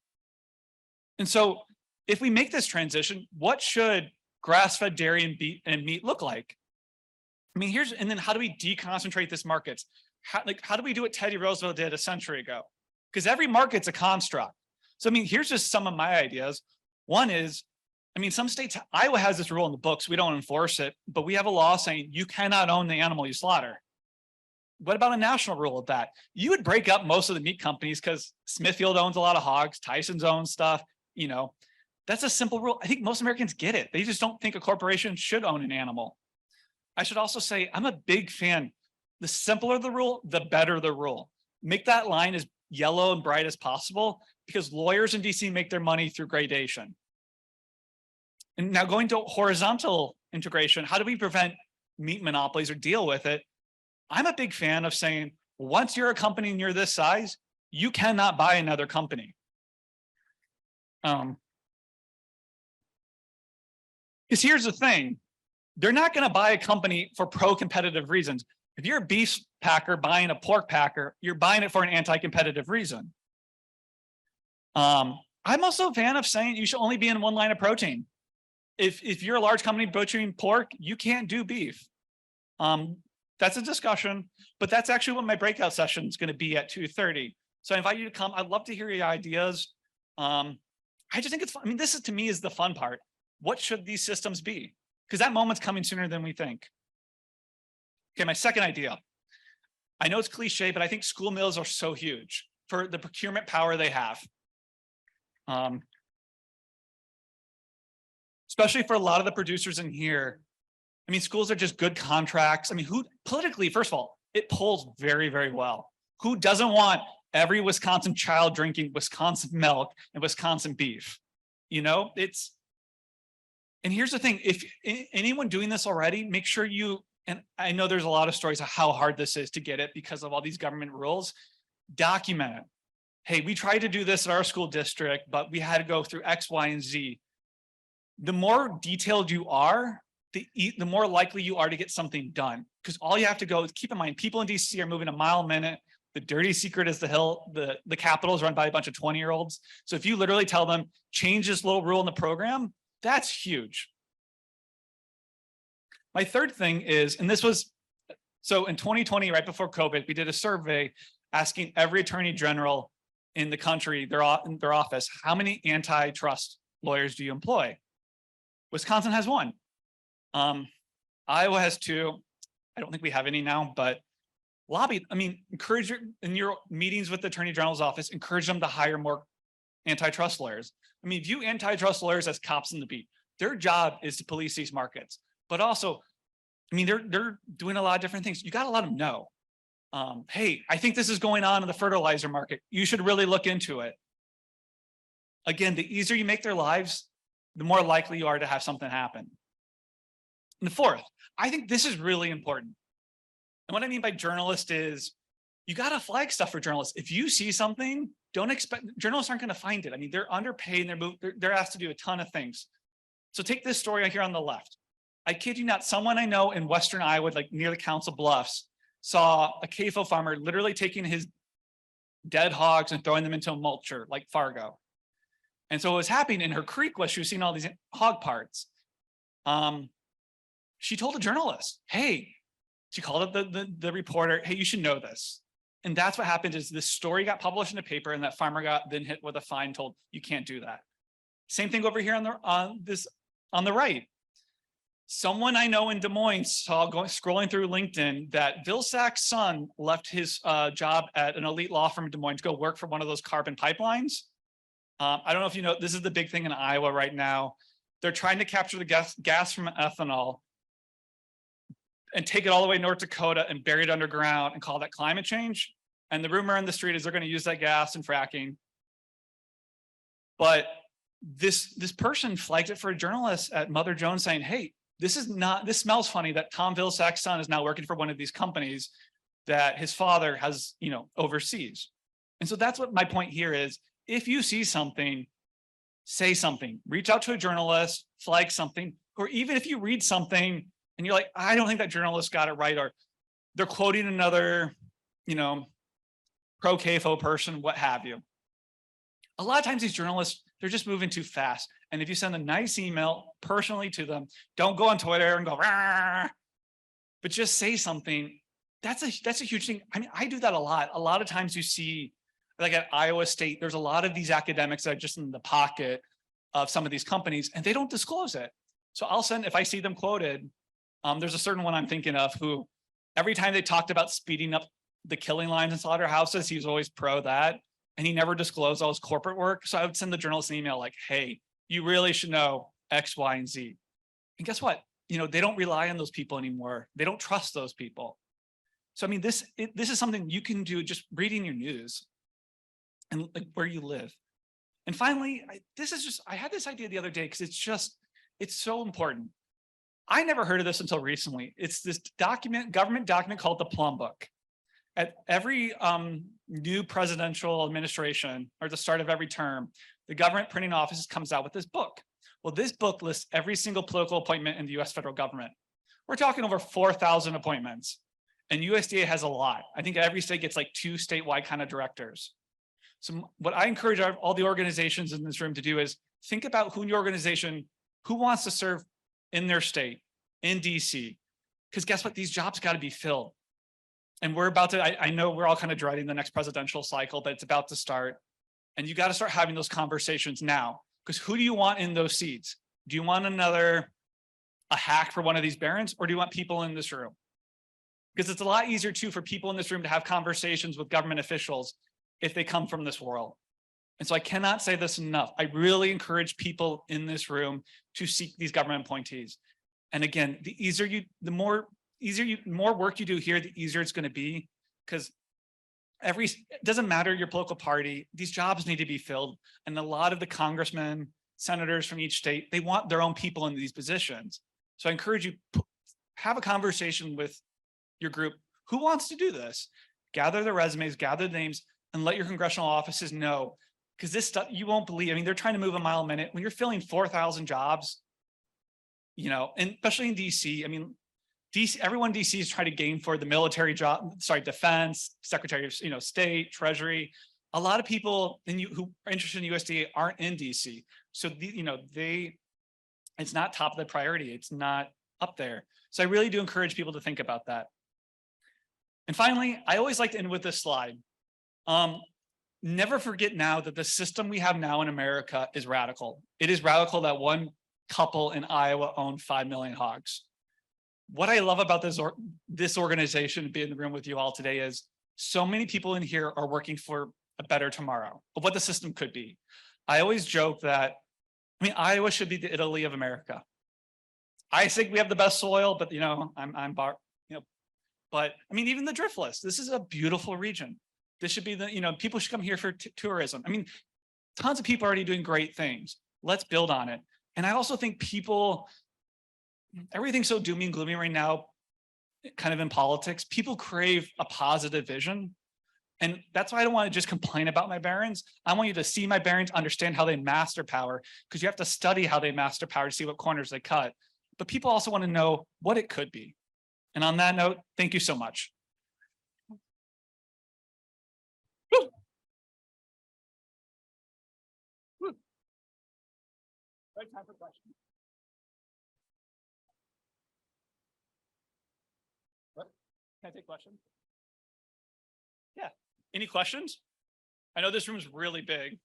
And so if we make this transition, what should grass-fed dairy and meat look like? I mean, and then how do we deconcentrate this markets? How do we do what Teddy Roosevelt did a century ago? Because every market's a construct. So, I mean, here's just some of my ideas. One is, I mean, some states, Iowa has this rule in the books, we don't enforce it, but we have a law saying you cannot own the animal you slaughter. What about a national rule of that? You would break up most of the meat companies because Smithfield owns a lot of hogs, Tyson's owns stuff, that's a simple rule. I think most Americans get it. They just don't think a corporation should own an animal. I should also say, I'm a big fan. The simpler the rule, the better the rule. Make that line as yellow and bright as possible, because lawyers in DC make their money through gradation. And now going to horizontal integration, how do we prevent meat monopolies or deal with it? I'm a big fan of saying, once you're a company and you're this size, you cannot buy another company. Because here's the thing, they're not going to buy a company for pro-competitive reasons. If you're a beef packer buying a pork packer, you're buying it for an anti-competitive reason. I'm also a fan of saying you should only be in one line of protein. If you're a large company butchering pork, you can't do beef. That's a discussion, but that's actually what my breakout session is going to be at 2:30. So I invite you to come. I'd love to hear your ideas. I just think it's fun. I mean, this is, to me, is the fun part. What should these systems be? Because that moment's coming sooner than we think. Okay, my second idea. I know it's cliche, but I think school mills are so huge for the procurement power they have. Especially for a lot of the producers in here. I mean, schools are just good contracts. I mean, who politically, first of all, it polls very, very well. Who doesn't want every Wisconsin child drinking Wisconsin milk and Wisconsin beef? And here's the thing, if anyone doing this already, make sure you and I know there's a lot of stories of how hard this is to get it because of all these government rules. Document it. Hey, we tried to do this at our school district, but we had to go through X, Y, and Z. The more detailed you are, the more likely you are to get something done. Because all you have to go is keep in mind, people in DC are moving a mile a minute. The dirty secret is the Hill. The Capitol is run by a bunch of 20-year-olds. So if you literally tell them, change this little rule in the program, that's huge. My third thing is, and this was, so in 2020, right before COVID, we did a survey asking every attorney general in the country, their office, how many antitrust lawyers do you employ? Wisconsin has 1. Iowa has 2. I don't think we have any now, but encourage in your meetings with the attorney general's office, encourage them to hire more antitrust lawyers. View antitrust lawyers as cops in the beat. Their job is to police these markets, but also, they're doing a lot of different things. You got to let them know. Hey, I think this is going on in the fertilizer market. You should really look into it. Again, the easier you make their lives, the more likely you are to have something happen. And the fourth, I think this is really important. And what I mean by journalist is you got to flag stuff for journalists. If you see something, don't expect, journalists aren't going to find it. They're underpaid and they're asked to do a ton of things. So take this story here on the left. I kid you not, someone I know in Western Iowa, like near the Council Bluffs, saw a CAFO farmer literally taking his dead hogs and throwing them into a mulcher like Fargo. And so what was happening in her creek was she was seeing all these hog parts. She told a journalist, hey, she called up the reporter, hey, you should know this. And that's what happened is this story got published in the paper and that farmer got then hit with a fine, told you can't do that. Same thing over here on the right. Someone I know in Des Moines saw scrolling through LinkedIn that Vilsack's son left his job at an elite law firm in Des Moines to go work for one of those carbon pipelines. I don't know if you know, this is the big thing in Iowa right now. They're trying to capture the gas from ethanol and take it all the way to North Dakota and bury it underground and call that climate change. And the rumor in the street is they're going to use that gas in fracking. But this person flagged it for a journalist at Mother Jones saying, hey, this smells funny that Tom Vilsack's son is now working for one of these companies that his father has, overseas. And so that's what my point here is. If you see something, say something, reach out to a journalist, flag something, or even if you read something and you're like, I don't think that journalist got it right, or they're quoting another, pro-CAFO person, what have you. A lot of times these journalists, they're just moving too fast. And if you send a nice email personally to them, don't go on Twitter and go, rah, but just say something. That's a huge thing. I do that a lot. A lot of times you see, like at Iowa State, there's a lot of these academics that are just in the pocket of some of these companies and they don't disclose it. So I'll send, if I see them quoted, there's a certain one I'm thinking of who every time they talked about speeding up the killing lines in slaughterhouses, he was always pro that. And he never disclosed all his corporate work. So I would send the journalist an email like, hey, you really should know X, Y, and Z. And guess what? They don't rely on those people anymore. They don't trust those people. So, this is something you can do just reading your news and like where you live. And finally, I had this idea the other day because it's so important. I never heard of this until recently. It's this government document called the Plum Book. At every new presidential administration or the start of every term, the government printing office comes out with this book. Well, this book lists every single political appointment in the US federal government. We're talking over 4,000 appointments, and USDA has a lot. I think every state gets like 2 statewide kind of directors. So what I encourage all the organizations in this room to do is think about who in your organization, who wants to serve in their state, in DC, because guess what? These jobs got to be filled. And we're about to, I know we're all kind of dreading the next presidential cycle, but it's about to start. And you got to start having those conversations now, because who do you want in those seats? Do you want a hack for one of these barons, or do you want people in this room? Because it's a lot easier too for people in this room to have conversations with government officials if they come from this world. And so I cannot say this enough. I really encourage people in this room to seek these government appointees. And again, the more work you do here, the easier it's going to be, because it doesn't matter your political party, these jobs need to be filled. And a lot of the congressmen, senators from each state, they want their own people in these positions. So I encourage you, have a conversation with your group. Who wants to do this? Gather their resumes, gather the names, and let your congressional offices know. Because this stuff, you won't believe, I mean, they're trying to move a mile a minute. When you're filling 4,000 jobs, you know, and especially in DC, I mean, DC, everyone in DC is trying to gain for the military job, sorry, defense, secretary of, you know, state, treasury. A lot of people who are interested in USDA aren't in DC. So, you know, it's not top of the priority. It's not up there. So I really do encourage people to think about that. And finally, I always like to end with this slide. Never forget now that the system we have now in America is radical. It is radical that one couple in Iowa owned 5 million hogs. What I love about this organization, being in the room with you all today, is so many people in here are working for a better tomorrow of what the system could be. I always joke that, I mean, Iowa should be the Italy of America. I think we have the best soil, but you know, but I mean, even the driftless, this is a beautiful region. This should be the, you know, people should come here for tourism. I mean, tons of people are already doing great things. Let's build on it. And I also think people, everything's so doomy and gloomy right now, kind of in politics. People crave a positive vision. And that's why I don't want to just complain about my barons. I want you to see my barons, understand how they master power, because you have to study how they master power to see what corners they cut. But people also want to know what it could be. And on that note, thank you so much. Woo. Woo. Right, time for questions. What? Can I take questions? Yeah. Any questions? I know this room is really big.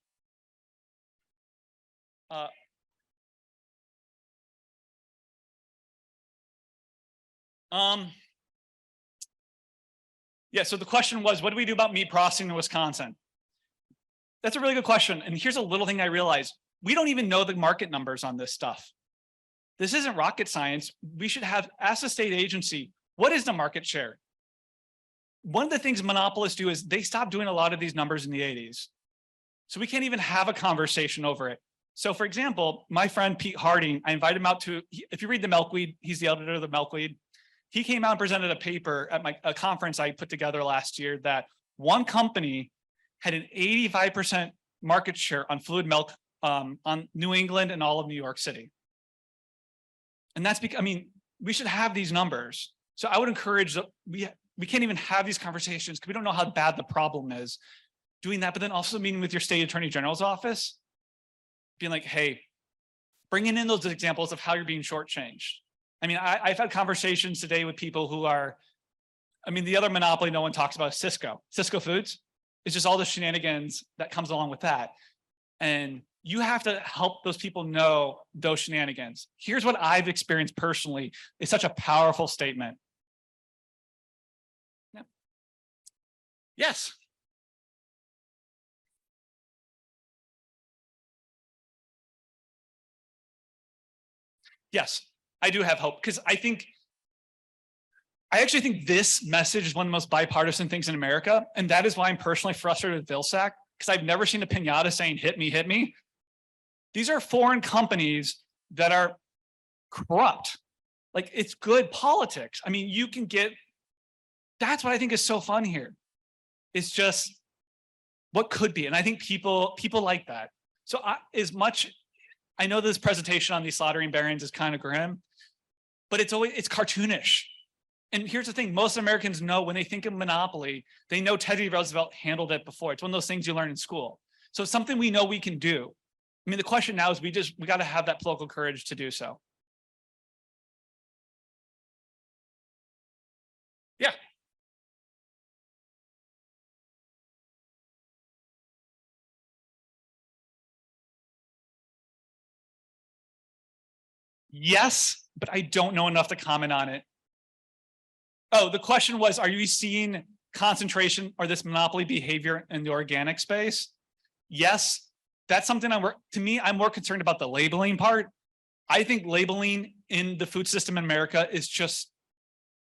Yeah, so the question was, what do we do about meat processing in Wisconsin? That's a really good question. And here's a little thing I realized. We don't even know the market numbers on this stuff. This isn't rocket science. We should ask the state agency, what is the market share? One of the things monopolists do is they stopped doing a lot of these numbers in the 80s. So we can't even have a conversation over it. So for example, my friend Pete Harding, I invited him out to, if you read the Milkweed, he's the editor of the Milkweed. He came out and presented a paper at a conference I put together last year that one company had an 85% market share on fluid milk on New England and all of New York City. And that's because, I mean, we should have these numbers. So I would encourage that we can't even have these conversations because we don't know how bad the problem is doing that, but then also meeting with your state attorney general's office, being like, hey, bringing in those examples of how you're being shortchanged. I mean, I've had conversations today with people who are, I mean, the other monopoly no one talks about is Cisco. Cisco Foods. It's just all the shenanigans that comes along with that. And you have to help those people know those shenanigans. Here's what I've experienced personally. It's such a powerful statement. Yeah. Yes. Yes, I do have hope because I actually think this message is one of the most bipartisan things in America. And that is why I'm personally frustrated with Vilsack, because I've never seen a pinata saying, hit me, hit me. These are foreign companies that are corrupt. Like, it's good politics. I mean, you can get, that's what I think is so fun here. It's just what could be. And I think people like that. So I know this presentation on these slaughtering barons is kind of grim, but it's cartoonish. And here's the thing, most Americans know when they think of monopoly, they know Teddy Roosevelt handled it before. It's one of those things you learn in school. So it's something we know we can do. I mean, the question now is we got to have that political courage to do so. Yeah. Yes, but I don't know enough to comment on it. Oh, the question was, are you seeing concentration or this monopoly behavior in the organic space? Yes, that's something I'm more concerned about the labeling part. I think labeling in the food system in America is just,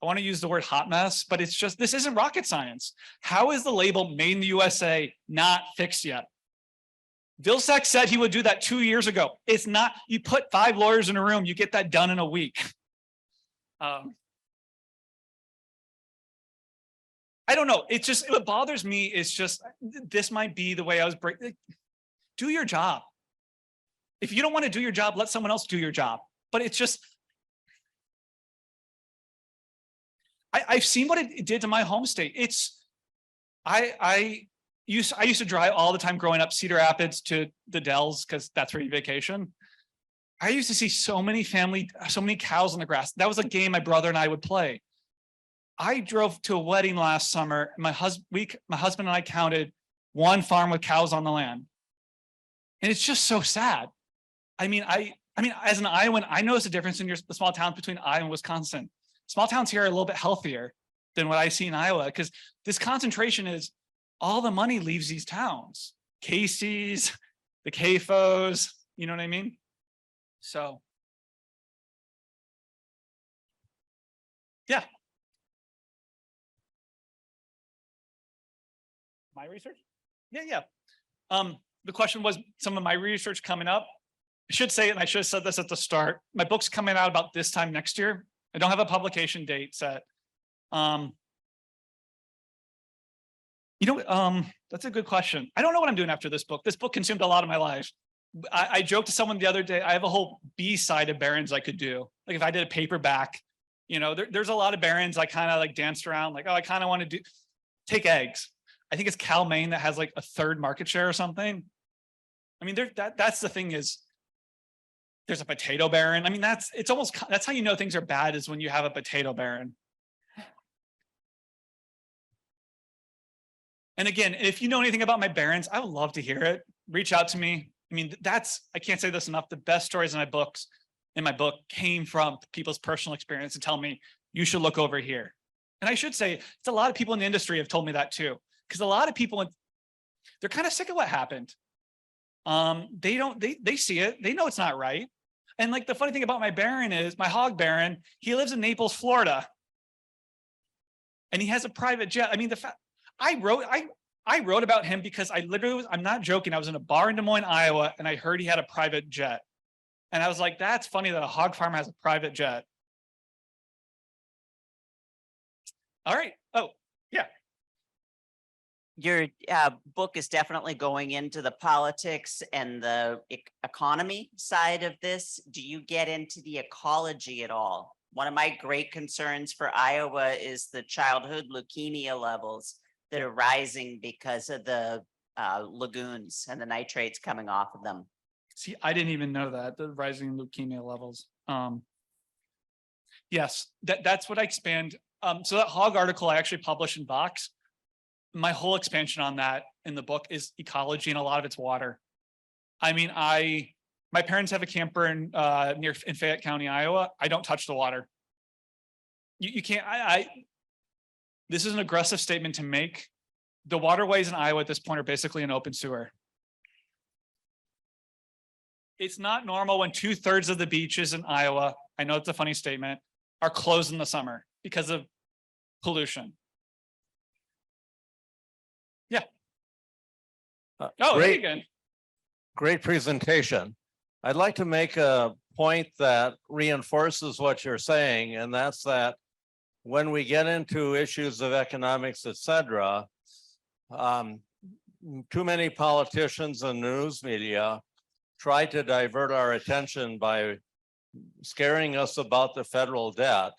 I want to use the word hot mess, but it's just, this isn't rocket science. How is the label made in the USA not fixed yet? Vilsack said he would do that 2 years ago. It's not, you put 5 lawyers in a room, you get that done in a week. I don't know. It's just, what bothers me is just, this might be the way I was do your job. If you don't want to do your job, let someone else do your job. But it's just, I've seen what it did to my home state. I used to drive all the time growing up Cedar Rapids to the Dells because that's where you vacation. I used to see so many cows on the grass. That was a game my brother and I would play. I drove to a wedding last summer. My husband and I counted one farm with cows on the land. And it's just so sad. I mean, as an Iowan, I notice the difference in the small towns between Iowa and Wisconsin. Small towns here are a little bit healthier than what I see in Iowa, because this concentration is all the money leaves these towns. Casey's, the CAFOs, you know what I mean? So, yeah. My research? Yeah. The question was some of my research coming up. I should say it, and I should have said this at the start. My book's coming out about this time next year. I don't have a publication date set. That's a good question. I don't know what I'm doing after this book. This book consumed a lot of my life. I joked to someone the other day, I have a whole B-side of Barron's I could do. Like if I did a paperback, there's a lot of Barron's I kind of like danced around, like, oh, I kind of want to take eggs. I think it's Cal Maine that has like a third market share or something. I mean, that's the thing is, there's a potato baron. I mean, that's how you know things are bad, is when you have a potato baron. And again, if you know anything about my barons, I would love to hear it. Reach out to me. I mean, I can't say this enough. The best stories in my book came from people's personal experience and tell me, you should look over here. And I should say, it's a lot of people in the industry have told me that too, because a lot of people, they're kind of sick of what happened. They see it. They know it's not right. And like the funny thing about my baron is, my hog baron, he lives in Naples, Florida. And he has a private jet. I mean, I wrote about him because I'm not joking. I was in a bar in Des Moines, Iowa, and I heard he had a private jet. And I was like, that's funny that a hog farm has a private jet. All right. Oh, yeah. Your book is definitely going into the politics and the economy side of this. Do you get into the ecology at all? One of my great concerns for Iowa is the childhood leukemia levels that are rising because of the lagoons and the nitrates coming off of them. See, I didn't even know that, the rising leukemia levels. Yes, that's what I expand. So that hog article I actually published in Vox, my whole expansion on that in the book is ecology, and a lot of it's water. I mean, my parents have a camper in Fayette County, Iowa. I don't touch the water. You can't, this is an aggressive statement to make. The waterways in Iowa at this point are basically an open sewer. It's not normal when 2/3 of the beaches in Iowa, I know it's a funny statement, are closed in the summer because of pollution. Yeah. Oh, hey again. Great presentation. I'd like to make a point that reinforces what you're saying, and that's that when we get into issues of economics, et cetera, too many politicians and news media try to divert our attention by scaring us about the federal debt.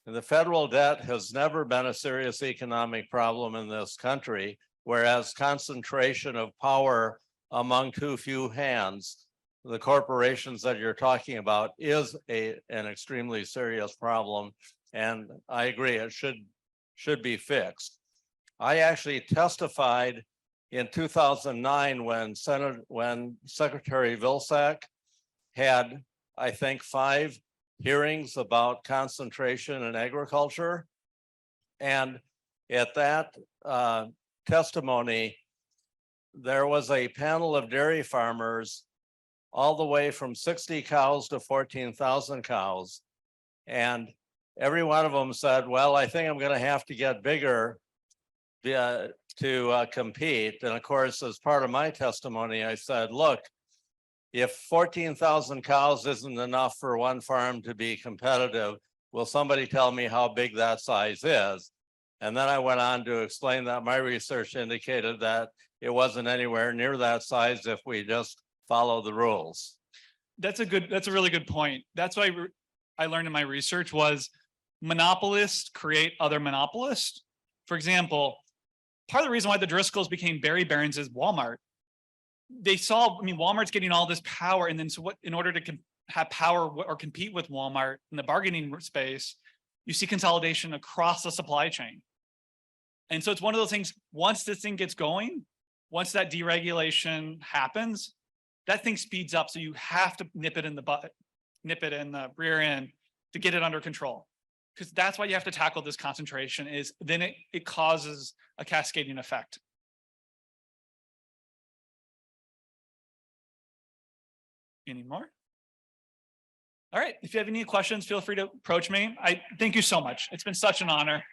And the federal debt has never been a serious economic problem in this country, whereas concentration of power among too few hands, the corporations that you're talking about, is an extremely serious problem. And I agree, it should be fixed. I actually testified in 2009 when Secretary Vilsack had, I think, 5 hearings about concentration in agriculture. And at that testimony, there was a panel of dairy farmers all the way from 60 cows to 14,000 cows. And every one of them said, well, I think I'm going to have to get bigger to compete. And of course, as part of my testimony, I said, look, if 14,000 cows isn't enough for one farm to be competitive, will somebody tell me how big that size is? And then I went on to explain that my research indicated that it wasn't anywhere near that size if we just follow the rules. That's a really good point. That's why I learned in my research was monopolists create other monopolists. For example, part of the reason why the Driscolls became berry barons is Walmart. They saw, I mean, Walmart's getting all this power, and then so what, in order to have power or compete with Walmart in the bargaining space, you see consolidation across the supply chain. And so it's one of those things, once this thing gets going, once that deregulation happens, that thing speeds up. So you have to nip it in the rear end to get it under control. Because that's why you have to tackle this concentration, is then it causes a cascading effect. Any more? All right, if you have any questions, feel free to approach me. I thank you so much. It's been such an honor.